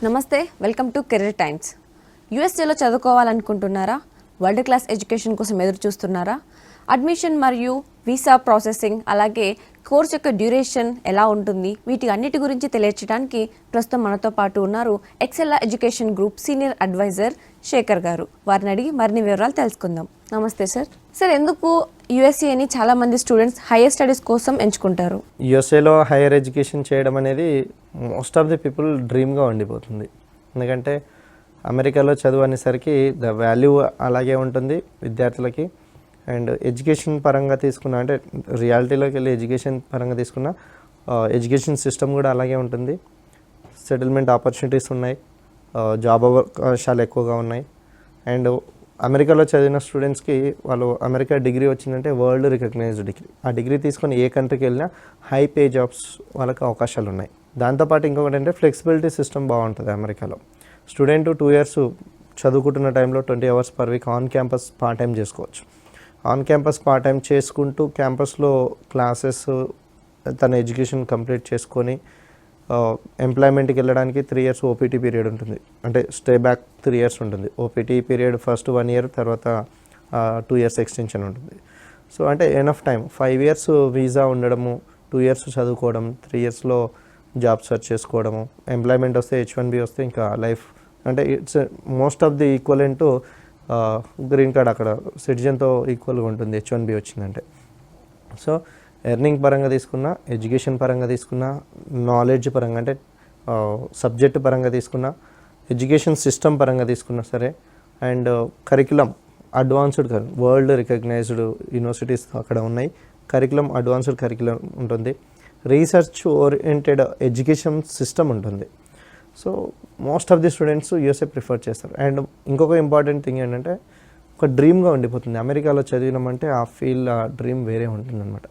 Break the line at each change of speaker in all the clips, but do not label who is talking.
నమస్తే, welcome to Career Times. యూఎస్ఏలో చదువుకోవాలనుకుంటున్నారా? వరల్డ్ క్లాస్ ఎడ్యుకేషన్ కోసం ఎదురు చూస్తున్నారా? అడ్మిషన్ మరియు వీసా ప్రాసెసింగ్, అలాగే కోర్స్ యొక్క డ్యూరేషన్ ఎలా ఉంటుంది, వీటి అన్నిటి గురించి తెలియచేయడానికి ప్రస్తుతం మనతో పాటు ఉన్నారు ఎక్సెల్లా education group senior advisor Shekhar గారు. వారిని అడిగి మరిన్ని వివరాలు తెలుసుకుందాం. నమస్తే సార్. సార్, ఎందుకు యూఎస్ఏని చాలామంది స్టూడెంట్స్ హైయర్ స్టడీస్ కోసం ఎంచుకుంటారు?
యూఎస్ఏలో హైయర్ ఎడ్యుకేషన్ చేయడం అనేది మోస్ట్ ఆఫ్ ది పీపుల్ డ్రీమ్గా ఉండిపోతుంది. ఎందుకంటే అమెరికాలో చదువు అనేసరికి ద వాల్యూ అలాగే ఉంటుంది విద్యార్థులకి. అండ్ ఎడ్యుకేషన్ పరంగా తీసుకున్నా, అంటే రియాలిటీలోకి వెళ్ళి ఎడ్యుకేషన్ పరంగా తీసుకున్న ఎడ్యుకేషన్ సిస్టమ్ కూడా అలాగే ఉంటుంది. సెటిల్మెంట్ ఆపర్చునిటీస్ ఉన్నాయి, జాబ్ అవకాశాలు ఎక్కువగా ఉన్నాయి. అండ్ అమెరికాలో చదివిన స్టూడెంట్స్కి వాళ్ళు అమెరికా డిగ్రీ వచ్చిందంటే వరల్డ్ రికగ్నైజ్డ్ డిగ్రీ. ఆ డిగ్రీ తీసుకొని ఏ కంట్రీకి వెళ్ళినా హై పే జాబ్స్ వాళ్ళకి అవకాశాలు ఉన్నాయి. దాంతోపాటు ఇంకొకటి అంటే ఫ్లెక్సిబిలిటీ సిస్టమ్ బాగుంటుంది అమెరికాలో. స్టూడెంట్ 2 years చదువుకుంటున్న టైంలో 20 hours per week on campus part time చేసుకోవచ్చు. ఆన్ క్యాంపస్ పార్ట్ టైం చేసుకుంటూ క్యాంపస్లో క్లాసెస్ తన ఎడ్యుకేషన్ కంప్లీట్ చేసుకొని ఎంప్లాయ్మెంట్కి వెళ్ళడానికి 3 years ఓపీటీ పీరియడ్ ఉంటుంది. అంటే స్టే బ్యాక్ 3 years ఉంటుంది. ఓపీటీ పీరియడ్ ఫస్ట్ 1 year, తర్వాత 2 years ఎక్స్టెన్షన్ ఉంటుంది. సో అంటే ఎనఫ్ టైం 5 years వీసా ఉండడము, 2 years చదువుకోవడం, 3 yearsలో జాబ్ సెర్చ్ చేసుకోవడము, ఎంప్లాయ్మెంట్ వస్తే H1B వస్తే ఇంకా లైఫ్. అంటే it's most of the equivalent to green card, అక్కడ సిటిజన్తో ఈక్వల్గా ఉంటుంది H1B వచ్చిందంటే. సో ఎర్నింగ్ పరంగా తీసుకున్నా, ఎడ్యుకేషన్ పరంగా తీసుకున్నా, నాలెడ్జ్ పరంగా అంటే సబ్జెక్ట్ పరంగా తీసుకున్నా, ఎడ్యుకేషన్ సిస్టమ్ పరంగా తీసుకున్నా సరే, and curriculum advanced, world recognised universities అక్కడ ఉన్నాయి. కరికులం అడ్వాన్స్డ్ కరికులం ఉంటుంది. రీసెర్చ్ ఓరియంటెడ్ ఎడ్యుకేషన్ సిస్టమ్ ఉంటుంది. So most of the students USA prefer చేస్తారు. అండ్ ఇంకొక ఇంపార్టెంట్ థింగ్ ఏంటంటే ఒక డ్రీమ్గా ఉండిపోతుంది. అమెరికాలో చదివినామంటే ఆ ఫీల్, ఆ డ్రీమ్ వేరే ఉంటుంది అనమాట.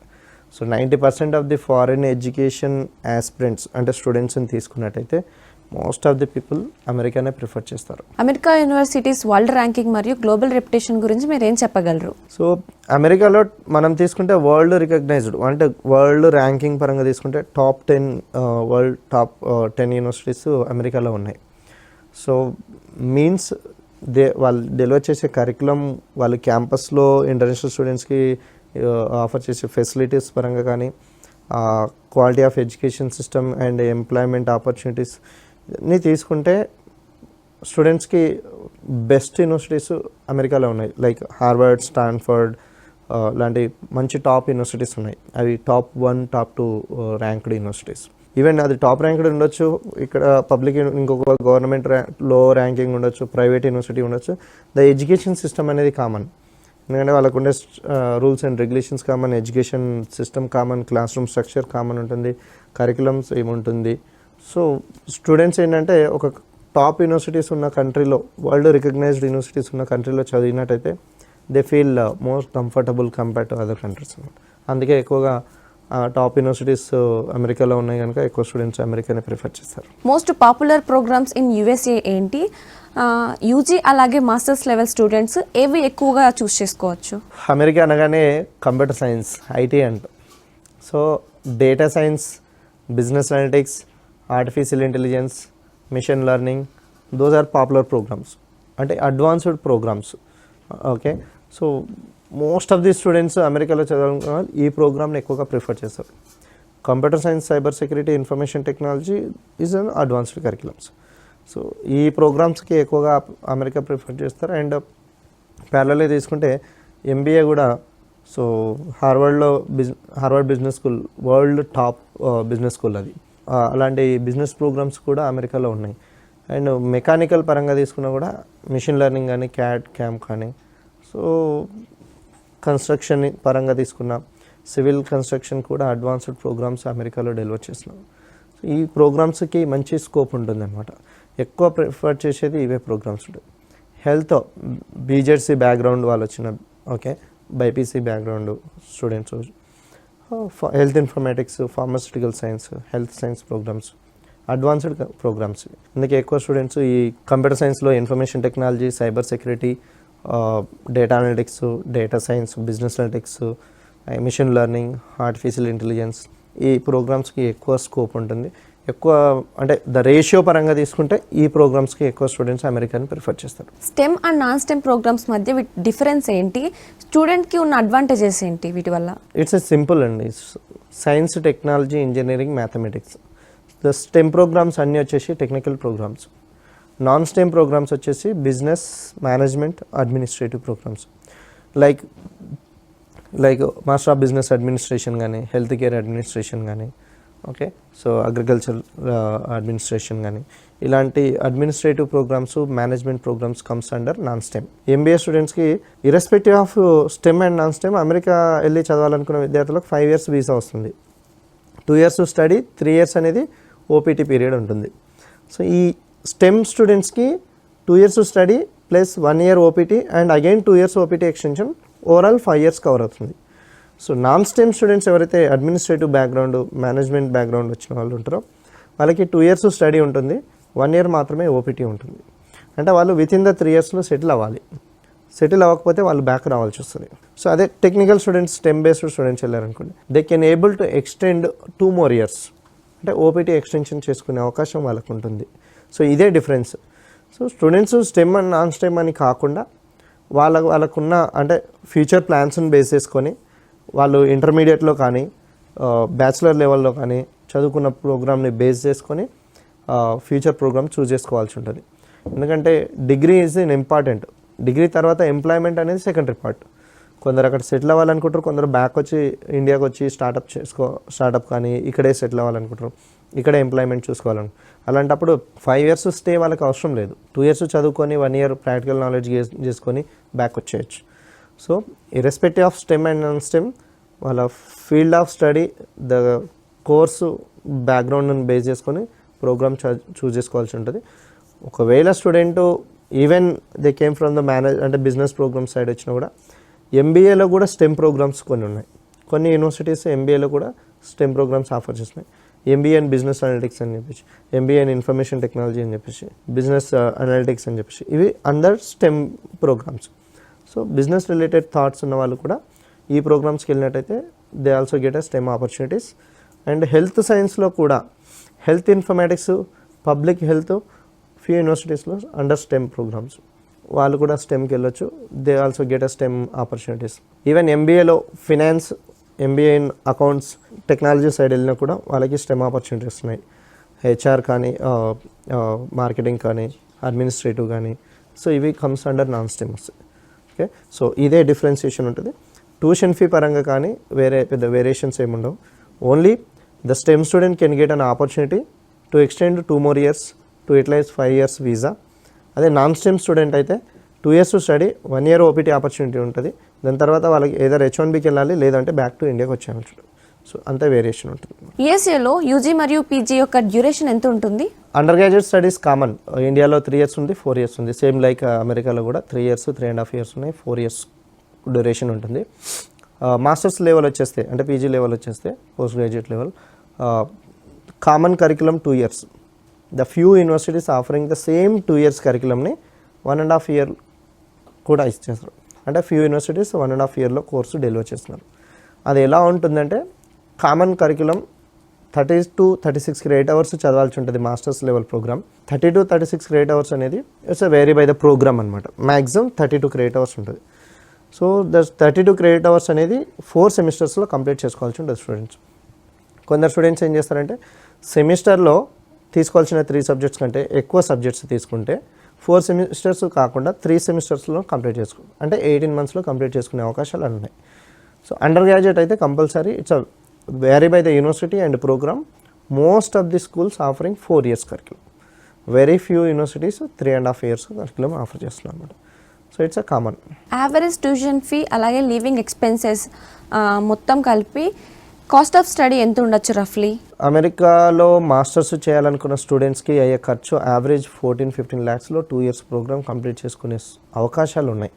So 90% of the foreign education aspirants అంటే స్టూడెంట్స్ని తీసుకున్నట్టయితే మోస్ట్ ఆఫ్ ది పీపుల్ అమెరికానే ప్రిఫర్ చేస్తారు.
అమెరికా యూనివర్సిటీస్ వరల్డ్ ర్యాంకింగ్ మరియు గ్లోబల్ రెప్యుటేషన్ గురించి మీరు ఏం చెప్పగలరు?
సో అమెరికాలో మనం తీసుకుంటే వరల్డ్ రికగ్నైజ్డ్, అంటే వరల్డ్ ర్యాంకింగ్ పరంగా తీసుకుంటే టాప్ 10 వరల్డ్ టాప్ 10 యూనివర్సిటీస్ అమెరికాలో ఉన్నాయి. సో మీన్స్ వాళ్ళు డెలివర్ చేసే కరికులం, వాళ్ళు క్యాంపస్లో ఇంటర్నేషనల్ స్టూడెంట్స్కి ఆఫర్ చేసే ఫెసిలిటీస్ పరంగా కానీ, quality of education system and employment opportunities అన్నీ తీసుకుంటే స్టూడెంట్స్కి బెస్ట్ యూనివర్సిటీస్ అమెరికాలో ఉన్నాయి. లైక్ హార్వర్డ్, స్టాన్ఫర్డ్ లాంటి మంచి టాప్ యూనివర్సిటీస్ ఉన్నాయి. అవి top 1, top 2 ranked universities. Even అది టాప్ ర్యాంక్డ్ ఉండొచ్చు, ఇక్కడ పబ్లిక్ ఇంకొక గవర్నమెంట్ లో ర్యాంకింగ్ ఉండొచ్చు, ప్రైవేట్ యూనివర్సిటీ ఉండొచ్చు. ద ఎడ్యుకేషన్ సిస్టమ్ అనేది కామన్. ఎందుకంటే వాళ్ళకు ఉండే rules and regulations common, education system common, class room structure common ఉంటుంది, కరికులమ్స్ ఏముంటుంది. సో స్టూడెంట్స్ ఏంటంటే ఒక టాప్ యూనివర్సిటీస్ ఉన్న కంట్రీలో, వరల్డ్ రికగ్నైజ్డ్ యూనివర్సిటీస్ ఉన్న కంట్రీలో చదివినట్టయితే they feel more comfortable compare to other countries అనమాట. అందుకే ఎక్కువగా టాప్ యూనివర్సిటీస్ అమెరికాలో ఉన్నాయి కనుక ఎక్కువ స్టూడెంట్స్ అమెరికానే ప్రిఫర్ చేస్తారు.
Most popular programmes in USA ఏంటి? యూజీ అలాగే మాస్టర్స్ లెవెల్ స్టూడెంట్స్ ఏవి ఎక్కువగా చూస్ చేసుకోవచ్చు?
అమెరికా అనగానే కంప్యూటర్ సైన్స్, ఐటీ అంట. So data science, business analytics, artificial intelligence, machine learning, those are popular programmes, అంటే advanced programmes. Okay, so most of the students అమెరికాలో చదవడం ఈ ప్రోగ్రామ్ని ఎక్కువగా ప్రిఫర్ చేస్తారు. Computer science, cyber security, information technology is an advanced curriculums. So ఈ ప్రోగ్రామ్స్కి ఎక్కువగా అమెరికా ప్రిఫర్ చేస్తారు. అండ్ ప్యారలల్గా తీసుకుంటే ఎంబీఏ కూడా, so Harvard business school world top business school అది. అలాంటి బిజినెస్ ప్రోగ్రామ్స్ కూడా అమెరికాలో ఉన్నాయి. అండ్ మెకానికల్ పరంగా తీసుకున్నా కూడా మిషన్ లెర్నింగ్ కానీ, క్యామ్ కానీ, సో కన్స్ట్రక్షన్ పరంగా తీసుకున్న సివిల్ కన్స్ట్రక్షన్ కూడా అడ్వాన్స్డ్ ప్రోగ్రామ్స్ అమెరికాలో డెలివర్ చేస్తున్నారు. సో ఈ ప్రోగ్రామ్స్కి మంచి స్కోప్ ఉంటుంది అనమాట. ఎక్కువ ప్రిఫర్ చేసేది ఇవే ప్రోగ్రామ్స్ ఉంటుంది. హెల్త్, బీజెడ్సీ బ్యాక్గ్రౌండ్ వాళ్ళు వచ్చిన, okay, BiPC background students, health informatics, pharmaceutical science, health science programmes, advanced programmes. అందుకే ఎక్కువ స్టూడెంట్స్ ఈ కంప్యూటర్ సైన్స్లో information technology, cyber security, data analytics, data science, business analytics, machine learning, artificial intelligence, ఈ ప్రోగ్రామ్స్కి ఎక్కువ scope ఉంటుంది. ఎక్కువ అంటే ద రేషియో పరంగా తీసుకుంటే ఈ ప్రోగ్రామ్స్కి ఎక్కువ స్టూడెంట్స్ అమెరికాని ప్రిఫర్ చేస్తారు.
STEM and non STEM programmes మధ్య వీటి డిఫరెన్స్ ఏంటి, స్టూడెంట్కి ఉన్న అడ్వాంటేజెస్ ఏంటి వీటి వల్ల?
ఇట్స్ ఎ సింపుల్ అండి, science, technology, engineering, mathematics. The STEM programmes అన్నీ వచ్చేసి technical programmes. Non STEM programmes వచ్చేసి business, management, administrative programmes. Like master of business administration కానీ, హెల్త్ కేర్ అడ్మినిస్ట్రేషన్ కానీ, ఓకే, సో అగ్రికల్చర్ అడ్మినిస్ట్రేషన్ కానీ, ఇలాంటి administrative programmes, management programmes comes under non STEM. MBA స్టూడెంట్స్కి irrespective of STEM and non STEM America వెళ్ళి చదవాలనుకున్న విద్యార్థులకు 5 years visa వస్తుంది. 2 years study, 3 years అనేది ఓపీటీ పీరియడ్ ఉంటుంది. సో ఈ స్టెమ్ స్టూడెంట్స్కి 2 years study plus 1 year OPT and again 2 years OPT extension, overall 5 years cover అవుతుంది. సో నాన్ స్టెమ్ స్టూడెంట్స్ ఎవరైతే అడ్మినిస్ట్రేటివ్ బ్యాక్గ్రౌండ్, మేనేజ్మెంట్ బ్యాక్గ్రౌండ్ వచ్చిన వాళ్ళు ఉంటారో వాళ్ళకి 2 years స్టడీ ఉంటుంది, 1 year మాత్రమే ఓపీటీ ఉంటుంది. అంటే వాళ్ళు వితిన్ ద 3 yearsలో సెటిల్ అవ్వాలి. సెటిల్ అవ్వకపోతే వాళ్ళు బ్యాక్ రావాల్సి వస్తుంది. సో అదే technical students, STEM based students వెళ్ళారనుకోండి, they can able to extend 2 more years, అంటే ఓపీటీ ఎక్స్టెన్షన్ చేసుకునే అవకాశం వాళ్ళకు ఉంటుంది. సో ఇదే difference. So students STEM and non STEM అని కాకుండా వాళ్ళకున్న అంటే ఫ్యూచర్ ప్లాన్స్ని బేస్ చేసుకొని వాళ్ళు ఇంటర్మీడియట్లో కానీ బ్యాచిలర్ లెవెల్లో కానీ చదువుకున్న ప్రోగ్రామ్ని బేస్ చేసుకొని ఫ్యూచర్ ప్రోగ్రామ్ చూస్ చేసుకోవాల్సి ఉంటుంది. ఎందుకంటే degree is in important. Degree తర్వాత ఎంప్లాయ్మెంట్ అనేది సెకండరీ పార్ట్. కొందరు అక్కడ సెటిల్ అవ్వాలనుకుంటారు, కొందరు బ్యాక్ వచ్చి ఇండియాకి వచ్చి స్టార్టప్ కానీ ఇక్కడే సెటిల్ అవ్వాలనుకుంటారు, ఇక్కడే ఎంప్లాయ్మెంట్ చూసుకోవాలను. అలాంటప్పుడు 5 years స్టే వాళ్ళకి అవసరం లేదు. 2 years చదువుకొని 1 year ప్రాక్టికల్ నాలెడ్జ్ చేసుకొని బ్యాక్ వచ్చేయచ్చు. So irrespective of STEM and non STEM వాళ్ళ field of study, the course బ్యాక్గ్రౌండ్ని బేస్ చేసుకొని ప్రోగ్రామ్ చూస్ చేసుకోవాల్సి ఉంటుంది. ఒకవేళ student even they came from the అంటే బిజినెస్ ప్రోగ్రామ్ సైడ్ వచ్చినా కూడా ఎంబీఏలో కూడా స్టెమ్ ప్రోగ్రామ్స్ కొన్ని ఉన్నాయి. కొన్ని యూనివర్సిటీస్ ఎంబీఏలో కూడా స్టెమ్ ప్రోగ్రామ్స్ ఆఫర్ చేస్తున్నాయి. ఎంబీఏ ఇన్ బిజినెస్ అనలిటిక్స్ అని చెప్పేసి, ఎంబీఏ ఇన్ ఇన్ఫర్మేషన్ టెక్నాలజీ అని చెప్పేసి, బిజినెస్ అనలిటిక్స్ అని చెప్పేసి, ఇవి under STEM programmes. So business related thoughts ఉన్న వాళ్ళు కూడా ఈ ప్రోగ్రామ్స్కి వెళ్ళినట్టయితే they also get a STEM opportunities. And health సైన్స్లో కూడా health informatics, public health few యూనివర్సిటీస్లో అండర్ స్టెమ్ ప్రోగ్రామ్స్, వాళ్ళు కూడా స్టెమ్కి వెళ్ళొచ్చు. They also get a STEM opportunities. Even ఎంబీఏలో finance, MBA in accounts, technology side వెళ్ళినా కూడా వాళ్ళకి స్టెమ్ ఆపర్చునిటీస్ ఉన్నాయి. హెచ్ఆర్ కానీ, మార్కెటింగ్ కానీ, అడ్మినిస్ట్రేటివ్ కానీ. సో ఇవి కమ్స్ అండర్ నాన్ స్టెమ్ వస్తాయి. ఓకే, సో ఇదే డిఫరెన్సియేషన్ ఉంటుంది. ట్యూషన్ ఫీ పరంగా కానీ వేరే పెద్ద వేరియేషన్స్ ఏముండవు. Only the STEM student can get an opportunity to extend 2 more years to utilise 5 years visa. అదే నాన్ స్టెమ్ స్టూడెంట్ అయితే 2 years study, 1 year OPT opportunity ఉంటుంది. దాని తర్వాత వాళ్ళకి ఏదైనా H1Bకి వెళ్ళాలి, లేదంటే బ్యాక్ టు ఇండియాకి వచ్చేయాలి. సో అంతే వేరియేషన్ ఉంటుంది.
యూఎస్ఏలో యూజీ మరియు పీజీ యొక్క డ్యూరేషన్ ఎంత ఉంటుంది?
Under graduate studies common. ఇండియాలో 3 years ఉంది, 4 years ఉంది. సేమ్ లైక్ అమెరికాలో కూడా 3 years, 3.5 years ఉన్నాయి, 4 years డ్యూరేషన్ ఉంటుంది. మాస్టర్స్ లెవెల్ వచ్చేస్తే, అంటే పీజీ లెవెల్ వచ్చేస్తే, postgraduate level, common curriculum 2 years. The few universities offering the same 2 years కరికులంని 1.5 year కూడా ఇచ్చేస్తారు. అంటే ఫ్యూ యూనివర్సిటీస్ 1.5 yearలో కోర్సు డెలివర్ చేస్తున్నారు. అది ఎలా ఉంటుందంటే common curriculum 30 to 36 credit hours చదవాల్సి ఉంటుంది masters level program. 30 to 36 credit hours అనేది it's vary by the program అనమాట. మ్యాక్సిమం 32 credit hours ఉంటుంది. సో ద 32 credit hours అనేది 4 సెమిస్టర్స్లో కంప్లీట్ చేసుకోవాల్సి ఉంటుంది స్టూడెంట్స్. కొందరు స్టూడెంట్స్ ఏం చేస్తారంటే సెమిస్టర్లో తీసుకోవాల్సిన 3 subjects కంటే ఎక్కువ సబ్జెక్ట్స్ తీసుకుంటే 4 semesters కాకుండా 3 సెమిస్టర్స్లో కంప్లీట్ చేసుకోవాలి. అంటే 18 monthsలో కంప్లీట్ చేసుకునే అవకాశాలు ఉన్నాయి. సో అండర్ గ్రాడ్యుయేట్ అయితే compulsory it's a vary by the university and program. Most of the schools offering 4 years curriculum. Very few universities 3.5 years curriculum offer చేస్తున్నారు అన్నమాట. So it's a common.
Average tuition fee అలాగే living expenses మొత్తం కలిపి cost of study ఎంత ఉండొచ్చు రఫ్లీ?
అమెరికాలో masters చేయాలనుకున్న స్టూడెంట్స్కి అయ్యే ఖర్చు యావరేజ్ 14-15 lakhsలో 2 years ప్రోగ్రామ్ కంప్లీట్ చేసుకునే అవకాశాలు ఉన్నాయి.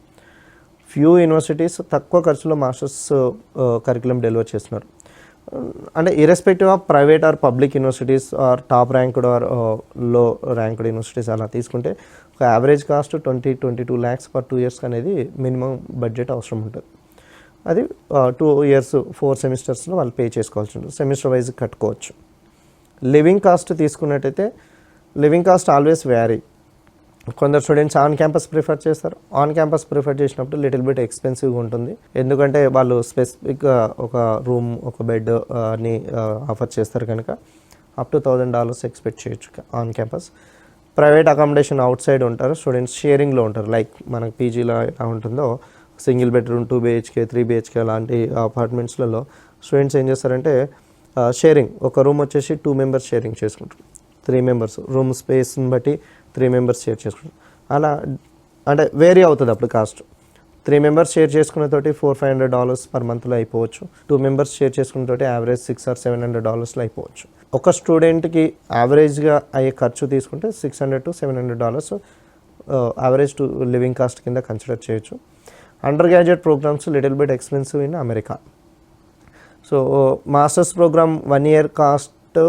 ఫ్యూ యూనివర్సిటీస్ తక్కువ ఖర్చులో మాస్టర్స్ కరికులం డెలివర్ చేస్తున్నారు. అంటే irrespective of private or public universities or top ranked or low ranked universities అలా తీసుకుంటే ఒక average cost 20-22 lakhs per 2 years అనేది మినిమం బడ్జెట్ అవసరం ఉంటుంది. అది 2 years 4 సెమిస్టర్స్లో వాళ్ళు పే చేసుకోవాల్సి ఉంటుంది. సెమిస్టర్ వైజ్ కట్టుకోవచ్చు. లివింగ్ కాస్ట్ తీసుకున్నట్టయితే లివింగ్ కాస్ట్ ఆల్వేస్ వ్యారీ. కొందరు స్టూడెంట్స్ ఆన్ క్యాంపస్ ప్రిఫర్ చేస్తారు. ఆన్ క్యాంపస్ ప్రిఫర్ చేసినప్పుడు లిటిల్ బిట్ ఎక్స్పెన్సివ్గా ఉంటుంది, ఎందుకంటే వాళ్ళు స్పెసిఫిక్గా ఒక రూమ్, ఒక బెడ్ అని ఆఫర్ చేస్తారు కనుక అప్ టు $1,000 ఎక్స్పెక్ట్ చేయొచ్చు on campus. Private accommodation out side ఉంటారు, స్టూడెంట్స్ షేరింగ్లో ఉంటారు. లైక్ మనకు పీజీలో ఎలా ఉంటుందో సింగిల్ బెడ్రూమ్ 2 BHK 3 BHK లాంటి అపార్ట్మెంట్స్లలో స్టూడెంట్స్ ఏం చేస్తారంటే షేరింగ్, ఒక రూమ్ వచ్చేసి 2 members షేరింగ్ చేసుకుంటారు, 3 members రూమ్ స్పేస్ని బట్టి 3 members షేర్ చేసుకుంటారు. అలా అంటే వేరీ అవుతుంది అప్పుడు కాస్ట్. 3 members షేర్ చేసుకున్న తోటి $400-500 పర్ మంత్లో అయిపోవచ్చు. 2 members షేర్ చేసుకున్న తోటి యావరేజ్ $600-700 అయిపోవచ్చు. ఒక స్టూడెంట్కి యావరేజ్గా అయ్యే ఖర్చు తీసుకుంటే $600-700 యావరేజ్ టు లివింగ్ కాస్ట్ కింద కన్సిడర్ చేయొచ్చు. Undergraduate programs little bit expensive in America. So masters program 1 year cost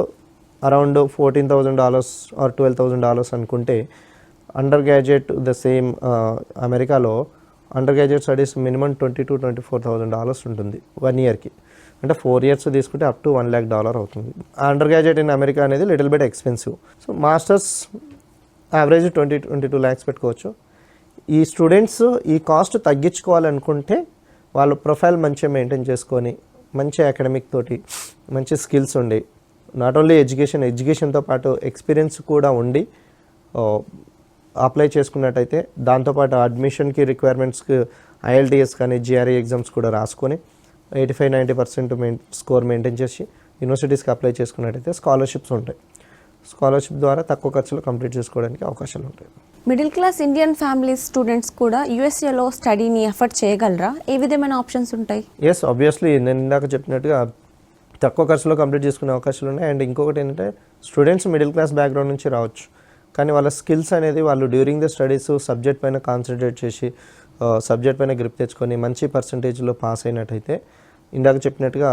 around $14,000 or $12,000 అనుకుంటే, అండర్ గ్రాడ్యుయేట్ ద సేమ్ అమెరికాలో అండర్ గ్రాడ్యుయేట్ స్టడీస్ మినిమం $20,000-24,000 ఉంటుంది 1 yearకి. అంటే 4 years తీసుకుంటే అప్ టు $1 lakh అవుతుంది. Undergraduate in America అనేది little bit expensive. So masters average 20-22 lakhs పెట్టుకోవచ్చు. ఈ స్టూడెంట్స్ ఈ కాస్ట్ తగ్గించుకోవాలనుకుంటే వాళ్ళు ప్రొఫైల్ మంచిగా మెయింటైన్ చేసుకొని, మంచి అకాడమిక్ తోటి, మంచి స్కిల్స్ ఉండి, నాట్ ఓన్లీ ఎడ్యుకేషన్తో పాటు ఎక్స్పీరియన్స్ కూడా ఉండి అప్లై చేసుకున్నట్టయితే, దాంతోపాటు అడ్మిషన్కి రిక్వైర్మెంట్స్కి IELTS కానీ GRE ఎగ్జామ్స్ కూడా రాసుకొని 85-90% స్కోర్ మెయింటైన్ చేసి యూనివర్సిటీస్కి అప్లై చేసుకున్నట్టయితే స్కాలర్షిప్స్ ఉంటాయి. స్కాలర్షిప్ ద్వారా తక్కువ ఖర్చులో కంప్లీట్ చేసుకోవడానికి అవకాశాలు ఉంటాయి.
Middle class Indian families students కూడా యూఎస్ఏలో స్టడీని ఎఫర్ట్ చేయగలరా? ఏ విధమైన ఆప్షన్స్ ఉంటాయి?
ఎస్, ఆబ్వియస్లీ నేను ఇందాక చెప్పినట్టుగా తక్కువ ఖర్చులో కంప్లీట్ చేసుకునే అవకాశాలు ఉన్నాయి. అండ్ ఇంకొకటి ఏంటంటే, స్టూడెంట్స్ మిడిల్ క్లాస్ బ్యాక్గ్రౌండ్ నుంచి రావచ్చు, కానీ వాళ్ళ స్కిల్స్ అనేది వాళ్ళు డ్యూరింగ్ ద స్టడీస్ సబ్జెక్ట్ పైన కాన్సన్ట్రేట్ చేసి సబ్జెక్ట్ పైన గ్రిప్ తెచ్చుకొని మంచి పర్సంటేజ్లో పాస్ అయినట్టయితే, ఇందాక చెప్పినట్టుగా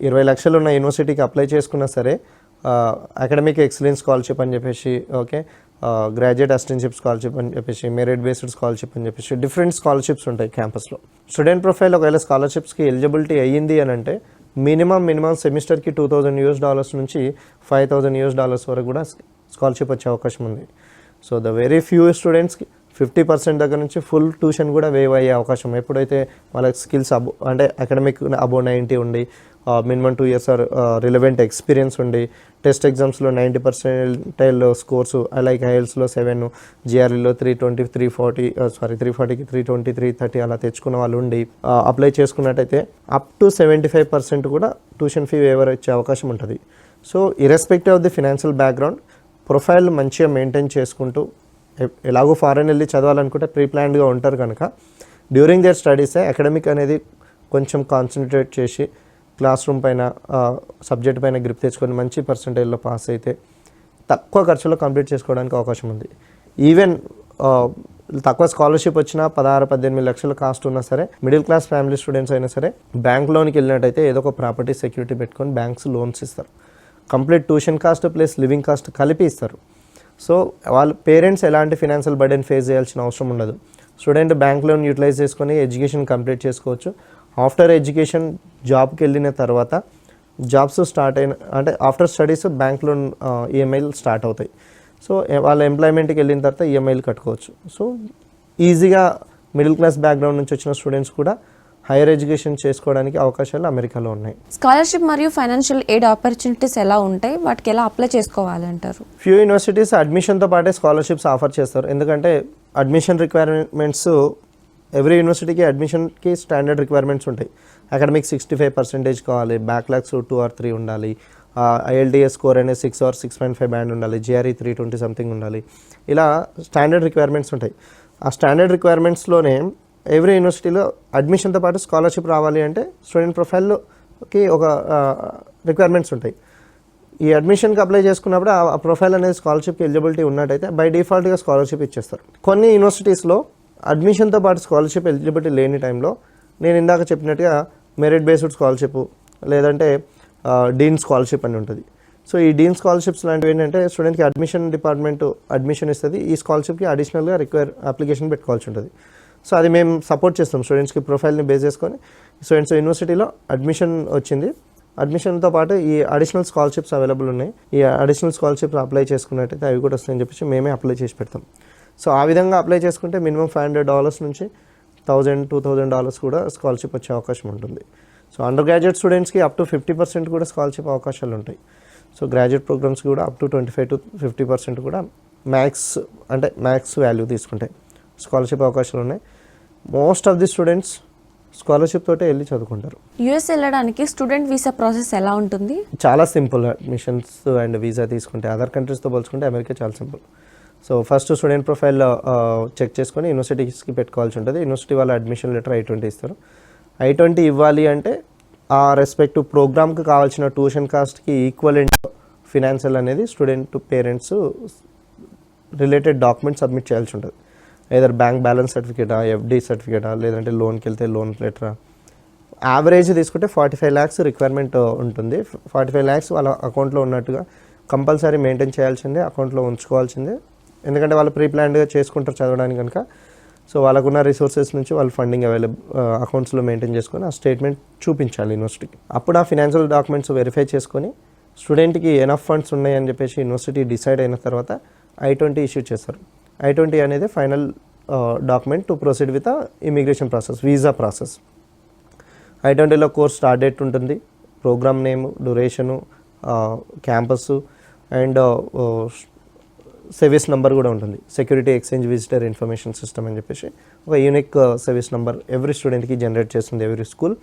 20 లక్షలు ఉన్న యూనివర్సిటీకి అప్లై చేసుకున్నా సరే అకాడమిక్ ఎక్సలెన్స్ స్కాలర్షిప్ అని చెప్పేసి, ఓకే, గ్రాడ్యుయేట్ అసిస్టెంట్షిప్ స్కాలర్షిప్ అని చెప్పేసి, మెరిట్ బేస్డ్ స్కాలర్షిప్ అని చెప్పేసి డిఫరెంట్ స్కాలర్షిప్స్ ఉంటాయి క్యాంపస్లో. స్టూడెంట్ ప్రొఫైల్ ఒకవేళ స్కాలర్షిప్స్కి ఎలిజిబిలిటీ అయ్యింది అని అంటే మినిమం సెమిస్టర్కి $2,000 నుంచి $5,000 వరకు కూడా స్కాలర్షిప్ వచ్చే అవకాశం ఉంది. సో ద వెరీ ఫ్యూ స్టూడెంట్స్కి 50% దగ్గర నుంచి ఫుల్ ట్యూషన్ కూడా వేవ్ అయ్యే అవకాశం, ఎప్పుడైతే వాళ్ళకి స్కిల్స్ అంటే అకాడమిక్ అబోవ్ 90 ఉండి, మినిమం 2 years రిలవెంట్ ఎక్స్పీరియన్స్ ఉండి, టెస్ట్ ఎగ్జామ్స్లో 90% స్కోర్స్, లైక్ IELTSలో 7, GREలో 320, 340కి 320, 330 అలా తెచ్చుకున్న వాళ్ళు ఉండి అప్లై చేసుకున్నట్టయితే అప్ టు 75% కూడా ట్యూషన్ ఫీ వేవర్ ఇచ్చే అవకాశం ఉంటుంది. So irrespective of the financial background, profile మంచిగా మెయింటైన్ చేసుకుంటూ, ఎలాగో ఫారెన్ వెళ్ళి చదవాలనుకుంటే ప్రీ ప్లాన్డ్గా ఉంటారు కనుక డ్యూరింగ్ దేర్ స్టడీసే అకాడమిక్ అనేది కొంచెం కాన్సన్ట్రేట్ చేసి క్లాస్ రూమ్ పైన సబ్జెక్ట్ పైన గ్రిప్ తెచ్చుకొని మంచి పర్సంటేజ్లో పాస్ అయితే తక్కువ ఖర్చులో కంప్లీట్ చేసుకోవడానికి అవకాశం ఉంది. ఈవెన్ తక్కువ స్కాలర్షిప్ వచ్చినా 16-18 లక్షల కాస్ట్ ఉన్నా సరే, మిడిల్ క్లాస్ ఫ్యామిలీ స్టూడెంట్స్ అయినా సరే బ్యాంక్ లోన్కి వెళ్ళినట్టయితే ఏదో ఒక ప్రాపర్టీ సెక్యూరిటీ పెట్టుకొని బ్యాంక్స్ లోన్స్ ఇస్తారు. Complete tuition cost plus living cost కలిపి ఇస్తారు. సో వాళ్ళ పేరెంట్స్ ఎలాంటి ఫినాన్షియల్ బర్డెన్ ఫేస్ చేయాల్సిన అవసరం ఉండదు. స్టూడెంట్ బ్యాంక్ లోన్ యూటిలైజ్ చేసుకొని ఎడ్యుకేషన్ కంప్లీట్ చేసుకోవచ్చు. ఆఫ్టర్ ఎడ్యుకేషన్ జాబ్కి వెళ్ళిన తర్వాత జాబ్స్ స్టార్ట్ అయిన అంటే ఆఫ్టర్ స్టడీస్ బ్యాంక్ లోన్ ఈఎంఐలు స్టార్ట్ అవుతాయి. సో వాళ్ళ ఎంప్లాయ్మెంట్కి వెళ్ళిన తర్వాత ఈఎంఐలు కట్టుకోవచ్చు. సో ఈజీగా మిడిల్ క్లాస్ బ్యాక్గ్రౌండ్ నుంచి వచ్చిన స్టూడెంట్స్ కూడా హైయర్ ఎడ్యుకేషన్ చేసుకోవడానికి అవకాశాలు అమెరికాలో ఉన్నాయి.
స్కాలర్షిప్ మరియు ఫైనాన్షియల్ ఎయిడ్ ఆపర్చునిటీస్ ఎలా ఉంటాయి, వాటికి ఎలా అప్లై చేసుకోవాలంటారు?
ఫ్యూ యూనివర్సిటీస్ అడ్మిషన్తో పాటే స్కాలర్షిప్స్ ఆఫర్ చేస్తారు. ఎందుకంటే అడ్మిషన్ రిక్వైర్మెంట్స్ ఎవ్రీ యూనివర్సిటీకి అడ్మిషన్కి స్టాండర్డ్ రిక్వైర్మెంట్స్ ఉంటాయి. అకాడమిక్ 65% కావాలి, బ్యాక్లాగ్స్ 2 or 3 ఉండాలి, IELTS స్కోర్ అనేది 6 or 6.5 బ్యాండ్ ఉండాలి, GRE 320 సంథింగ్ ఉండాలి. ఇలా స్టాండర్డ్ రిక్వైర్మెంట్స్ ఉంటాయి. ఆ స్టాండర్డ్ రిక్వైర్మెంట్స్లోనే ఎవ్రీ యూనివర్సిటీలో అడ్మిషన్తో పాటు స్కాలర్షిప్ రావాలి అంటే స్టూడెంట్ ప్రొఫైల్కి ఒక రిక్వైర్మెంట్స్ ఉంటాయి. ఈ అడ్మిషన్కి అప్లై చేసుకున్నప్పుడు ఆ ప్రొఫైల్ అనేది స్కాలర్షిప్కి ఎలిజిబిలిటీ ఉన్నట్టయితే బై డిఫాల్ట్గా స్కాలర్షిప్ ఇచ్చేస్తారు. కొన్ని యూనివర్సిటీస్లో అడ్మిషన్తో పాటు స్కాలర్షిప్ ఎలిజిబిలిటీ లేని టైంలో నేను ఇందాక చెప్పినట్టుగా మెరిట్ బేస్డ్ స్కాలర్షిప్ లేదంటే డీన్ స్కాలర్షిప్ అని ఉంటుంది. సో ఈ డీన్ స్కాలర్షిప్స్ లాంటివి ఏంటంటే స్టూడెంట్కి అడ్మిషన్ డిపార్ట్మెంట్ అడ్మిషన్ ఇస్తుంది, ఈ స్కాలర్షిప్కి అడిషనల్గా అప్లికేషన్ పెట్టుకోవాల్సి ఉంటుంది. సో అది మేము సపోర్ట్ చేస్తాం స్టూడెంట్స్కి ప్రొఫైల్ని బేస్ చేసుకొని. స్టూడెంట్స్ యూనివర్సిటీలో అడ్మిషన్ వచ్చింది, అడ్మిషన్తో పాటు ఈ అడిషనల్ స్కాలర్షిప్స్ అవైలబుల్ ఉన్నాయి. ఈ అడిషనల్ స్కాలర్షిప్స్ అప్లై చేసుకున్నట్టయితే అవి కూడా వస్తాయని చెప్పేసి మేమే అప్లై చేసి పెడతాం. సో ఆ విధంగా అప్లై చేసుకుంటే మినిమం $500 నుంచి $1,000-$2,000 కూడా స్కాలర్షిప్ వచ్చే అవకాశం ఉంటుంది. సో అండర్ గ్రాడ్యుయేట్ స్టూడెంట్స్కి అప్ టు 50% కూడా స్కాలర్షిప్ అవకాశాలు ఉంటాయి. సో గ్రాడ్యుయేట్ ప్రోగ్రామ్స్ కూడా అప్ టు 25-50% కూడా మ్యాక్స్ వాల్యూ తీసుకుంటాయి స్కాలర్షిప్ అవకాశాలు ఉన్నాయి. Most of the students scholarship తోటే వెళ్ళి చదువుకుంటారు.
యుఎస్ వెళ్ళడానికి స్టూడెంట్ వీసా ప్రాసెస్ ఎలా ఉంటుంది?
చాలా సింపుల్. అడ్మిషన్స్ అండ్ వీసా తీసుకుంటే అదర్ కంట్రీస్తో పోల్చుకుంటే అమెరికా చాలా simple. So first student profile check చేసుకొని యూనివర్సిటీస్కి పెట్టుకోవాల్సి ఉంటుంది. యూనివర్సిటీ వాళ్ళ అడ్మిషన్ లెటర్ I-20 ఇస్తారు. I-20 ఇవ్వాలి అంటే ఆ రెస్పెక్టివ్ ప్రోగ్రామ్కి కావాల్సిన ట్యూషన్ కాస్ట్కి ఈక్వలెంట్ ఫినాన్షియల్ అనేది student parents related document submit చేయాల్సి ఉంటుంది. ఏదర్ బ్యాంక్ బ్యాలెన్స్ సర్టిఫికేటా, FD సర్టిఫికేటా, లేదంటే లోన్కి వెళ్తే లోన్ లెటరా. యావరేజ్ తీసుకుంటే 45 lakhs రిక్వైర్మెంట్ ఉంటుంది. 45 lakhs వాళ్ళ అకౌంట్లో ఉన్నట్టుగా కంపల్సరీ మెయింటైన్ చేయాల్సిందే, అకౌంట్లో ఉంచుకోవాల్సిందే. ఎందుకంటే వాళ్ళు ప్రీ ప్లాన్డ్గా చేసుకుంటారు చదవడానికి కనుక. సో వాళ్ళకున్న రిసోర్సెస్ నుంచి వాళ్ళు ఫండింగ్ అకౌంట్స్లో మెయింటైన్ చేసుకొని ఆ స్టేట్మెంట్ చూపించాలి యూనివర్సిటీకి. అప్పుడు ఆ ఫినాన్షియల్ డాక్యుమెంట్స్ వెరిఫై చేసుకొని స్టూడెంట్కి ఎనఫ్ ఫండ్స్ ఉన్నాయని చెప్పేసి యూనివర్సిటీ డిసైడ్ అయిన తర్వాత I-20 ఇష్యూ చేస్తారు. I-20 అనేది final document to proceed with immigration process, visa process. I-20లో కోర్స్ స్టార్ట్ డేట్ ఉంటుంది, programme name, duration, campus and service number కూడా ఉంటుంది. Security exchange visitor information system అని చెప్పేసి ఒక యూనిక్ సర్వీస్ నెంబర్ ఎవ్రీ స్టూడెంట్కి జనరేట్ చేస్తుంది ఎవ్రీ స్కూల్.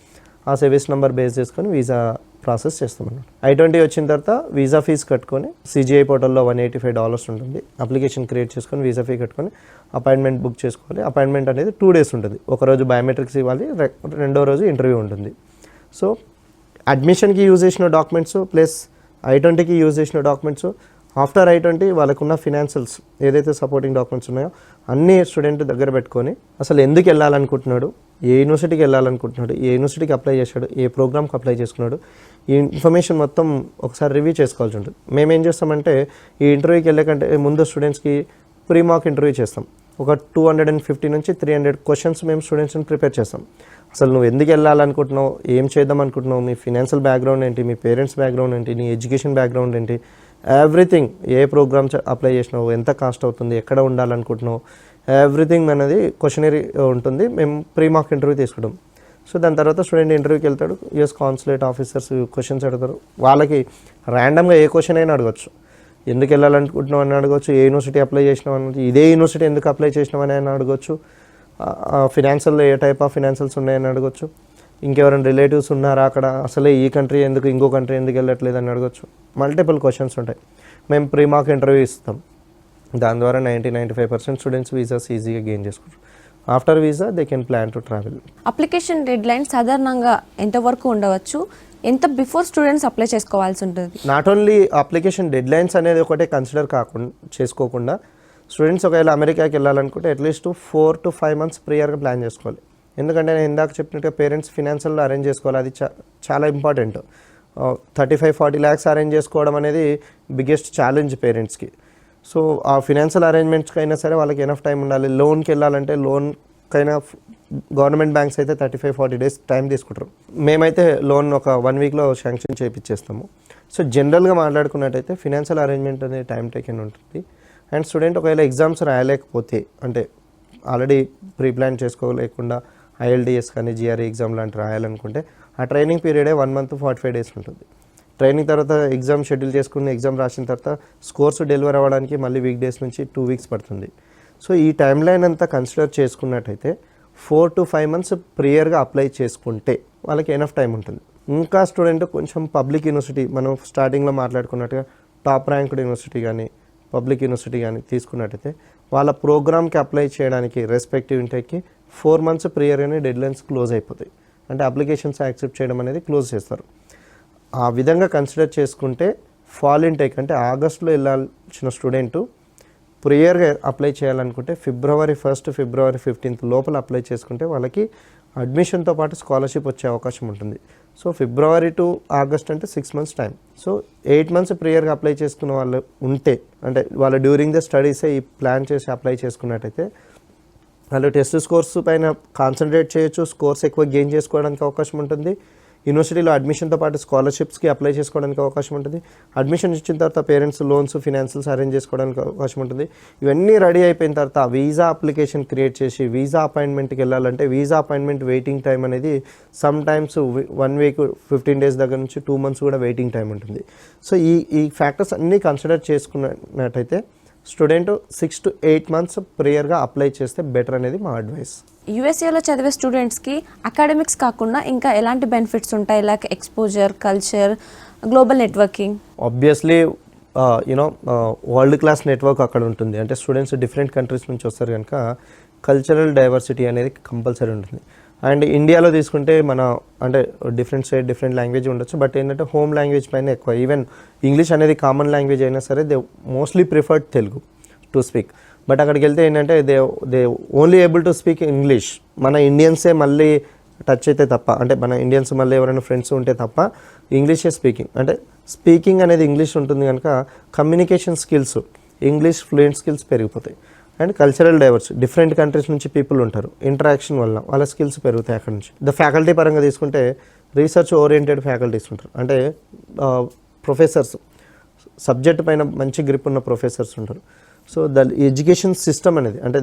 ఆ సర్వీస్ నెంబర్ బేస్ చేసుకొని వీసా ప్రాసెస్ చేస్తామన్నమాట. I-20 వచ్చిన తర్వాత వీసా ఫీజు కట్టుకొని CGI పోర్టల్లో $185 ఉంటుంది. అప్లికేషన్ క్రియేట్ చేసుకొని వీసా ఫీ కట్టుకొని అపాయింట్మెంట్ బుక్ చేసుకోవాలి. అపాయింట్మెంట్ అనేది 2 days ఉంటుంది. ఒకరోజు బయోమెట్రిక్స్ ఇవ్వాలి, రెండో రోజు ఇంటర్వ్యూ ఉంటుంది. సో అడ్మిషన్కి యూజ్ చేసిన డాక్యుమెంట్స్ ప్లస్ I-20కి యూజ్ చేసిన డాక్యుమెంట్స్, ఆఫ్టర్ I-20 వాళ్ళకున్న ఫినాన్షియల్స్ ఏదైతే సపోర్టింగ్ డాక్యుమెంట్స్ ఉన్నాయో అన్నీ స్టూడెంట్ దగ్గర పెట్టుకొని అసలు ఎందుకు వెళ్ళాలనుకుంటున్నాడు, ఏ యూనివర్సిటీకి వెళ్ళాలనుకుంటున్నాడు, ఏ యూనివర్సిటీకి అప్లై చేశాడు, ఏ ప్రోగ్రామ్కి అప్లై చేసుకున్నాడు, ఈ ఇన్ఫర్మేషన్ మొత్తం ఒకసారి రివ్యూ చేసుకోవాల్సి ఉంటుంది. మేమేం చేస్తామంటే ఈ ఇంటర్వ్యూకి వెళ్ళే కంటే ముందు స్టూడెంట్స్కి ప్రీ మాక్ ఇంటర్వ్యూ చేస్తాం. ఒక 250 నుంచి 300 క్వశ్చన్స్ మేము స్టూడెంట్స్ని ప్రిపేర్ చేస్తాం. అసలు నువ్వు ఎందుకు వెళ్ళాలనుకుంటున్నావు, ఏం చేద్దాం అనుకుంటున్నావు, మీ ఫినాన్షియల్ బ్యాక్గ్రౌండ్ ఏంటి, మీ పేరెంట్స్ బ్యాక్గ్రౌండ్ ఏంటి, నీ ఎడ్యుకేషన్ బ్యాక్గ్రౌండ్ ఏంటి, ఎవ్రీథింగ్, ఏ ప్రోగ్రామ్ అప్లై చేసినావు, ఎంత కాస్ట్ అవుతుంది, ఎక్కడ ఉండాలనుకుంటున్నావు, ఎవ్రీథింగ్ అనేది క్వశ్చనరీ ఉంటుంది. మేము ప్రీ మాక్ ఇంటర్వ్యూ తీసుకుంటాం. సో దాని తర్వాత స్టూడెంట్ ఇంటర్వ్యూకి వెళ్తాడు. US కాన్సులేట్ ఆఫీసర్స్ క్వశ్చన్స్ అడుగుతారు. వాళ్ళకి ర్యాండమ్గా ఏ క్వశ్చన్ అయినా అడగచ్చు. ఎందుకు వెళ్ళాలనుకుంటున్నావు అని అడగచ్చు, ఏ యూనివర్సిటీ అప్లై చేసినావు అని, ఇదే యూనివర్సిటీ ఎందుకు అప్లై చేసినావు అని అడగచ్చు, financial A type of financials ఉన్నాయని అడగచ్చు, ఇంకెవరైనా రిలేటివ్స్ ఉన్నారా అక్కడ, అసలే ఈ కంట్రీ ఎందుకు ఇంకో కంట్రీ ఎందుకు వెళ్ళట్లేదు అని అడగచ్చు. మల్టిపుల్ క్వశ్చన్స్ ఉంటాయి. మేము ప్రీ మాక్ ఇంటర్వ్యూ ఇస్తాం. దాని ద్వారా 90-95% స్టూడెంట్స్ వీసాస్ ఈజీగా గెయిన్ చేసుకుంటారు. After visa they can plan to travel.
Application dead line సాధారణంగా ఎంతవరకు ఉండవచ్చు, ఎంత బిఫోర్ స్టూడెంట్స్ అప్లై చేసుకోవాల్సి ఉంటుంది?
Not only application dead lines అనేది ఒకటే కన్సిడర్ చేసుకోకుండా స్టూడెంట్స్ ఒకవేళ అమెరికాకి వెళ్ళాలనుకుంటే అట్లీస్ట్ 4 to 5 months ప్రియర్గా ప్లాన్ చేసుకోవాలి. ఎందుకంటే నేను ఇందాక చెప్పినట్టుగా పేరెంట్స్ ఫినాన్షియల్ అరేంజ్ చేసుకోవాలి, అది చాలా ఇంపార్టెంట్. 35-40 lakhs అరేంజ్ చేసుకోవడం అనేది బిగ్గెస్ట్ ఛాలెంజ్ పేరెంట్స్కి. సో ఆ ఫినాన్షియల్ అరేంజ్మెంట్స్కి అయినా సరే వాళ్ళకి ఎనఫ్ టైం ఉండాలి. లోన్కి వెళ్ళాలంటే లోన్కైనా గవర్నమెంట్ బ్యాంక్స్ అయితే 35-40 days టైం తీసుకుంటారు. మేమైతే లోన్ ఒక 1 weekలో శాంక్షన్ చేయించేస్తాము. సో జనరల్గా మాట్లాడుకున్నట్టయితే ఫినాన్షియల్ అరేంజ్మెంట్ అనేది టైం టేకెన్ ఉంటుంది. అండ్ స్టూడెంట్ ఒకవేళ ఎగ్జామ్స్ రాయలేకపోతే, అంటే ఆల్రెడీ ప్రీ ప్లాన్ చేసుకోలేకుండా ILTS కానీ GRE ఎగ్జామ్ లాంటి రాయాలనుకుంటే ఆ ట్రైనింగ్ పీరియడే 1 month 45 days ఉంటుంది. ట్రైనింగ్ తర్వాత ఎగ్జామ్ షెడ్యూల్ చేసుకుని ఎగ్జామ్ రాసిన తర్వాత స్కోర్స్ డెలివర్ అవ్వడానికి మళ్ళీ వీక్ డేస్ నుంచి 2 weeks పడుతుంది. సో ఈ టైం లైన్ అంతా కన్సిడర్ చేసుకున్నట్టయితే 4 to 5 months ప్రియర్గా అప్లై చేసుకుంటే వాళ్ళకి ఎనఫ్ టైం ఉంటుంది. ఇంకా స్టూడెంట్ కొంచెం పబ్లిక్ యూనివర్సిటీ, మనం స్టార్టింగ్లో మాట్లాడుకున్నట్టుగా టాప్ ర్యాంక్డ్ యూనివర్సిటీ కానీ పబ్లిక్ యూనివర్సిటీ కానీ తీసుకున్నట్టయితే వాళ్ళ ప్రోగ్రామ్కి అప్లై చేయడానికి రెస్పెక్టివ్ ఇంటేక్కి 4 months ప్రియర్గానే డెడ్ లైన్స్ క్లోజ్ అయిపోతాయి. అంటే అప్లికేషన్స్ యాక్సెప్ట్ చేయడం అనేది క్లోజ్ చేస్తారు. ఆ విధంగా కన్సిడర్ చేసుకుంటే ఫాల్ ఇంటేక్ అంటే ఆగస్టులో వెళ్ళాల్సిన స్టూడెంట్ ప్రియర్గా అప్లై చేయాలనుకుంటే February 1st, February 15th లోపల అప్లై చేసుకుంటే వాళ్ళకి అడ్మిషన్తో పాటు స్కాలర్షిప్ వచ్చే అవకాశం ఉంటుంది. సో February to August అంటే 6 months టైం. సో 8 months ప్రియర్గా అప్లై చేసుకున్న వాళ్ళు ఉంటే, అంటే వాళ్ళు డ్యూరింగ్ ద స్టడీసే ఈ ప్లాన్ చేసి అప్లై చేసుకున్నట్టయితే వాళ్ళు టెస్ట్ స్కోర్స్ పైన కాన్సన్ట్రేట్ చేయొచ్చు, స్కోర్స్ ఎక్కువ గెయిన్ చేసుకోవడానికి అవకాశం ఉంటుంది. యూనివర్సిటీలో అడ్మిషన్తో పాటు స్కాలర్షిప్స్కి అప్లై చేసుకోవడానికి అవకాశం ఉంటుంది. అడ్మిషన్ ఇచ్చిన తర్వాత పేరెంట్స్ లోన్స్ ఫినాన్షియల్స్ అరేంజ్ చేసుకోవడానికి అవకాశం ఉంటుంది. ఇవన్నీ రెడీ అయిపోయిన తర్వాత వీసా అప్లికేషన్ క్రియేట్ చేసి వీసా అపాయింట్మెంట్కి వెళ్ళాలంటే వీసా అపాయింట్మెంట్ వెయిటింగ్ టైం అనేది సమ్ టైమ్స్ 1 వీక్ 15 డేస్ దగ్గర నుంచి 2 మంత్స్ కూడా వెయిటింగ్ టైం ఉంటుంది. సో ఈ ఫ్యాక్టర్స్ అన్నీ కన్సిడర్ చేసుకున్నట్టయితే స్టూడెంట్ 6 to 8 మంత్స్ ప్రియర్గా అప్లై చేస్తే బెటర్ అనేది మా అడ్వైస్.
యూఎస్ఏలో చదివే స్టూడెంట్స్కి అకాడమిక్స్ కాకుండా ఇంకా ఎలాంటి బెనిఫిట్స్ ఉంటాయి, like exposure, culture, global networking?
Obviously world class network అక్కడ ఉంటుంది. అంటే స్టూడెంట్స్ డిఫరెంట్ కంట్రీస్ నుంచి వస్తారు కనుక కల్చరల్ డైవర్సిటీ అనేది కంపల్సరీ ఉంటుంది. అండ్ ఇండియాలో తీసుకుంటే మన అంటే డిఫరెంట్ స్టేట్ డిఫరెంట్ లాంగ్వేజ్ ఉండొచ్చు, బట్ ఏంటంటే హోమ్ లాంగ్వేజ్ పైన ఎక్కువ. ఈవెన్ ఇంగ్లీష్ అనేది కామన్ లాంగ్వేజ్ అయినా సరే they mostly preferred Telugu to speak. But అక్కడికి వెళ్తే ఏంటంటే they only able to speak English. మన ఇండియన్సే మళ్ళీ టచ్ అయితే తప్ప, అంటే మన ఇండియన్స్ మళ్ళీ ఎవరైనా ఫ్రెండ్స్ ఉంటే తప్ప ఇంగ్లీషే స్పీకింగ్. అంటే స్పీకింగ్ అనేది ఇంగ్లీష్ ఉంటుంది కనుక communication skills, English fluent skills పెరిగిపోతాయి. And cultural diverse, different countries నుంచి పీపుల్ ఉంటారు, ఇంటరాక్షన్ వల్ల వాళ్ళ స్కిల్స్ పెరుగుతాయి అక్కడ నుంచి. ఫ్యాకల్టీ పరంగా తీసుకుంటే రీసెర్చ్ ఓరియంటెడ్ ఫ్యాకల్టీస్ ఉంటారు. అంటే ప్రొఫెసర్స్, సబ్జెక్ట్ పైన మంచి గ్రిప్ ఉన్న ప్రొఫెసర్స్ ఉంటారు. సో ఎడ్యుకేషన్ సిస్టమ్ అనేది అంటే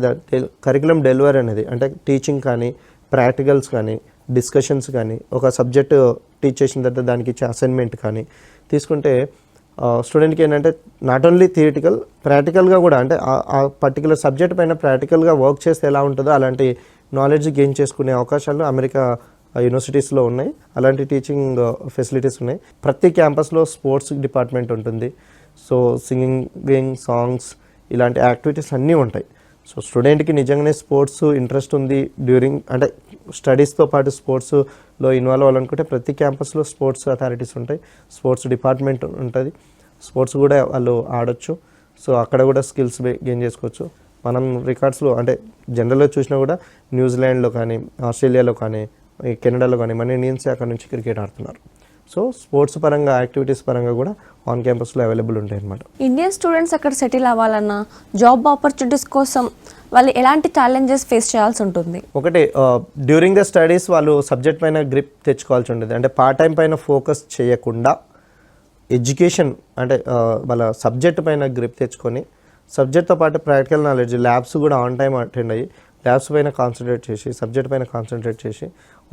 కరికులం డెలివరీ అనేది అంటే టీచింగ్ కానీ ప్రాక్టికల్స్ కానీ డిస్కషన్స్ కానీ ఒక సబ్జెక్ట్ టీచ్ చేసిన తర్వాత దానికి ఇచ్చే అసైన్మెంట్ కానీ తీసుకుంటే స్టూడెంట్కి ఏంటంటే నాట్ ఓన్లీ థియరిటికల్, ప్రాక్టికల్గా కూడా అంటే ఆ పర్టికులర్ సబ్జెక్ట్ పైన ప్రాక్టికల్గా వర్క్ చేస్తే ఎలా ఉంటుందో అలాంటి నాలెడ్జ్ గెయిన్ చేసుకునే అవకాశాలు అమెరికా యూనివర్సిటీస్లో ఉన్నాయి. అలాంటి టీచింగ్ ఫెసిలిటీస్ ఉన్నాయి. ప్రతి క్యాంపస్లో స్పోర్ట్స్ డిపార్ట్మెంట్ ఉంటుంది. సో సింగింగ్, సాంగ్స్ ఇలాంటి యాక్టివిటీస్ అన్నీ ఉంటాయి. సో స్టూడెంట్కి నిజంగానే స్పోర్ట్స్ ఇంట్రెస్ట్ ఉంది డ్యూరింగ్ అంటే స్టడీస్తో పాటు స్పోర్ట్స్లో ఇన్వాల్వ్ అవ్వాలనుకుంటే ప్రతి క్యాంపస్లో స్పోర్ట్స్ అథారిటీస్ ఉంటాయి, స్పోర్ట్స్ డిపార్ట్మెంట్ ఉంటుంది, స్పోర్ట్స్ కూడా వాళ్ళు ఆడొచ్చు. సో అక్కడ కూడా స్కిల్స్ గెయిన్ చేసుకోవచ్చు. మనం రికార్డ్స్లో అంటే జనరల్గా చూసినా కూడా న్యూజిలాండ్లో కానీ ఆస్ట్రేలియాలో కానీ కెనడాలో కానీ మన ఇండియన్స్ అక్కడ నుంచి క్రికెట్ ఆడుతున్నారు. సో స్పోర్ట్స్ పరంగా యాక్టివిటీస్ పరంగా కూడా ఆన్ క్యాంపస్లో అవైలబుల్ ఉంటాయి అన్నమాట.
ఇండియన్ స్టూడెంట్స్ అక్కడ సెటిల్ అవ్వాలన్నా జాబ్ ఆపర్చునిటీస్ కోసం వాళ్ళు ఎలాంటి ఛాలెంజెస్ ఫేస్ చేయాల్సి ఉంటుంది?
ఒకటి డ్యూరింగ్ ద స్టడీస్ వాళ్ళు సబ్జెక్ట్ పైన గ్రిప్ తెచ్చుకోవాల్సి ఉంటుంది. అంటే పార్ట్ టైం పైన ఫోకస్ చేయకుండా ఎడ్యుకేషన్ అంటే వాళ్ళ సబ్జెక్ట్ పైన గ్రిప్ తెచ్చుకొని సబ్జెక్ట్తో పాటు ప్రాక్టికల్ నాలెడ్జ్, ల్యాబ్స్ కూడా ఆన్ టైం అటెండ్ అయ్యి ల్యాబ్స్ పైన కాన్సన్ట్రేట్ చేసి సబ్జెక్ట్ పైన కాన్సన్ట్రేట్ చేసి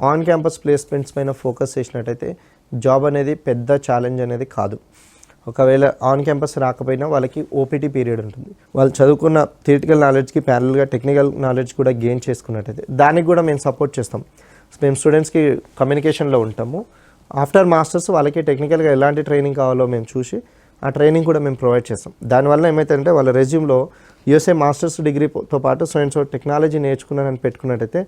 ఆన్ క్యాంపస్ ప్లేస్మెంట్స్ పైన ఫోకస్ చేసినట్టయితే జాబ్ అనేది పెద్ద ఛాలెంజ్ అనేది కాదు. ఒకవేళ ఆన్ క్యాంపస్ రాకపోయినా వాళ్ళకి ఓపీటీ పీరియడ్ ఉంటుంది. వాళ్ళు చదువుకున్న థియరిటికల్ నాలెడ్జ్కి ప్యారల్గా టెక్నికల్ నాలెడ్జ్ కూడా గెయిన్ చేసుకున్నట్టయితే దానికి కూడా మేము సపోర్ట్ చేస్తాం. మేము స్టూడెంట్స్కి కమ్యూనికేషన్లో ఉంటాము. ఆఫ్టర్ మాస్టర్స్ వాళ్ళకి టెక్నికల్గా ఎలాంటి ట్రైనింగ్ కావాలో మేము చూసి ఆ ట్రైనింగ్ కూడా మేము ప్రొవైడ్ చేస్తాం. దానివల్ల ఏమైతుందంటే వాళ్ళ రెజ్యూమ్లో యూఎస్ఏ మాస్టర్స్ డిగ్రీతో పాటు స్టూడెంట్స్ టెక్నాలజీ నేర్చుకున్నారని పెట్టుకున్నట్టయితే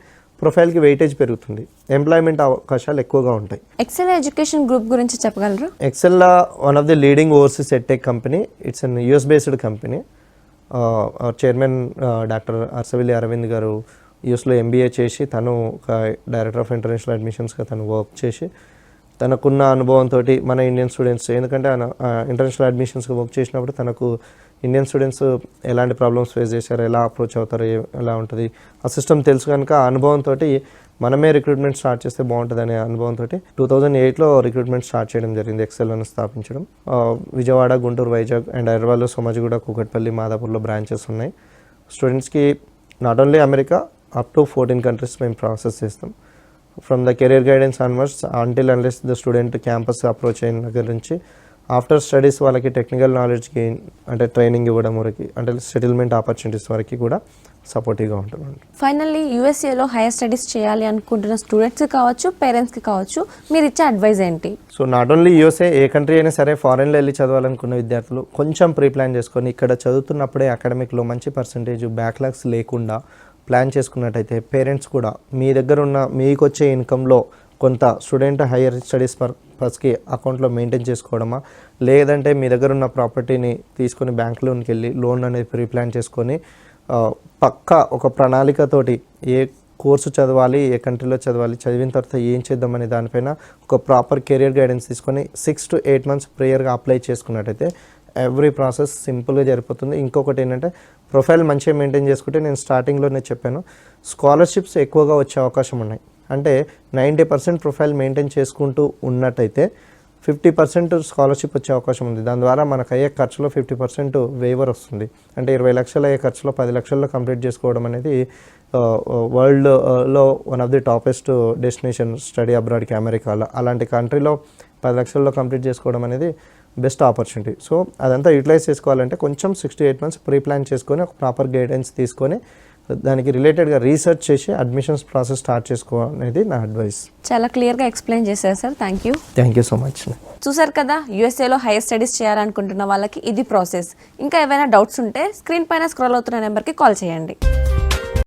ప్రొఫైల్కి వెయిటేజ్ పెరుగుతుంది, ఎంప్లాయ్మెంట్ అవకాశాలు ఎక్కువగా ఉంటాయి.
ఎక్సెల్ ఎడ్యుకేషన్ గ్రూప్ గురించి చెప్పగలరు?
Excel one of the leading overseas edtech company. It's an US based company. Chairman doctor Arsavilli Aravind గారు యూఎస్లో ఎంబీఏ చేసి తను ఒక డైరెక్టర్ ఆఫ్ ఇంటర్నేషనల్ అడ్మిషన్స్గా తను వర్క్ చేసి తనకున్న అనుభవంతో మన ఇండియన్ స్టూడెంట్స్, ఎందుకంటే ఇంటర్నేషనల్ అడ్మిషన్స్కి వర్క్ చేసినప్పుడు తనకు ఇండియన్ స్టూడెంట్స్ ఎలాంటి ప్రాబ్లమ్స్ ఫేస్ చేశారు, ఎలా అప్రోచ్ అవుతారు, ఎలా ఉంటుంది ఆ సిస్టమ్ తెలుసు కనుక ఆ అనుభవంతో మనమే రిక్రూట్మెంట్ స్టార్ట్ చేస్తే బాగుంటుంది అనే అనుభవంతో 2008లో రిక్రూట్మెంట్ స్టార్ట్ చేయడం జరిగింది. ఎక్సెల్ను స్థాపించడం. విజయవాడ, గుంటూరు, వైజాగ్ అండ్ హైదరాబాద్లో సోమాజిగూడ, కూకట్పల్లి, మాదాపూర్లో బ్రాంచెస్ ఉన్నాయి. స్టూడెంట్స్కి not only America up to 14 countries మేము ప్రాసెస్ చేస్తాం. From the career guidance onwards until unless the student campus approach అయిన దగ్గర నుంచి ఆఫ్టర్ స్టడీస్ వాళ్ళకి టెక్నికల్ నాలెడ్జ్ గెయిన్ అంటే ట్రైనింగ్ ఇవ్వడం వరకు అంటే సెటిల్మెంట్ ఆపర్చునిటీస్ వరకు కూడా సపోర్టివ్గా ఉంటున్నాను.
ఫైనల్లీ యూఎస్ఏలో హైయర్ స్టడీస్ చేయాలి అనుకుంటున్న స్టూడెంట్స్కి కావచ్చు, పేరెంట్స్కి కావచ్చు, మీరు ఇచ్చే అడ్వైజ్ ఏంటి?
So not only USA, A country అయినా సరే ఫారెన్లో వెళ్ళి చదవాలనుకున్న విద్యార్థులు కొంచెం ప్రీ ప్లాన్ చేసుకొని ఇక్కడ చదువుతున్నప్పుడే అకాడమిక్లో మంచి పర్సంటేజ్, బ్యాక్లాగ్స్ లేకుండా ప్లాన్ చేసుకున్నట్టయితే పేరెంట్స్ కూడా మీ దగ్గర ఉన్న మీకు వచ్చే ఇన్కంలో కొంత స్టూడెంట్ హైయర్ స్టడీస్ పర్పస్కి అకౌంట్లో మెయింటైన్ చేసుకోవడమా, లేదంటే మీ దగ్గర ఉన్న ప్రాపర్టీని తీసుకొని బ్యాంక్ లోన్కి వెళ్ళి లోన్ అనేది ప్రీ ప్లాన్ చేసుకొని పక్కా ఒక ప్రణాళికతోటి ఏ కోర్సు చదవాలి, ఏ కంట్రీలో చదవాలి, చదివిన తర్వాత ఏం చేద్దామనే దానిపైన ఒక ప్రాపర్ కెరియర్ గైడెన్స్ తీసుకొని 6 to 8 months ప్రేయర్గా అప్లై చేసుకున్నట్టయితే ఎవ్రీ ప్రాసెస్ సింపుల్గా జరిపోతుంది. ఇంకొకటి ఏంటంటే ప్రొఫైల్ మంచిగా మెయింటైన్ చేసుకుంటే నేను స్టార్టింగ్లోనే చెప్పాను స్కాలర్షిప్స్ ఎక్కువగా వచ్చే అవకాశం ఉన్నాయి. అంటే 90% ప్రొఫైల్ మెయింటైన్ చేసుకుంటూ ఉన్నట్టయితే 50% స్కాలర్షిప్ వచ్చే అవకాశం ఉంది. దాని ద్వారా మనకు అయ్యే ఖర్చులో 50% వేవర్ వస్తుంది. అంటే 20 లక్షలు అయ్యే ఖర్చులో 10 లక్షల్లో కంప్లీట్ చేసుకోవడం అనేది వరల్డ్లో one of the toppest destination study అబ్రాడ్కి అమెరికాలో. అలాంటి కంట్రీలో 10 లక్షల్లో కంప్లీట్ చేసుకోవడం అనేది బెస్ట్ ఆపర్చునిటీ. సో అదంతా యూటిలైజ్ చేసుకోవాలంటే కొంచెం 6 to 8 months ప్రీ ప్లాన్ చేసుకొని ఒక ప్రాపర్ గైడెన్స్ తీసుకొని దానికి రిలేటెడ్గా రీసెర్చ్ చేసి అడ్మిషన్స్ ప్రాసెస్ స్టార్ట్ చేసుకోవాలనేది నా అడ్వైస్.
చాలా క్లియర్గా ఎక్స్ప్లెయిన్ చేశారు sir. Thank you
so much.
చూసారు కదా, యూఎస్ఏలో హైయర్ స్టడీస్ చేయాలనుకుంటున్న వాళ్ళకి ఇది ప్రాసెస్. ఇంకా ఏవైనా డౌట్స్ ఉంటే స్క్రీన్ పైన స్క్రోల్ అవుతున్న నెంబర్కి కాల్ చేయండి.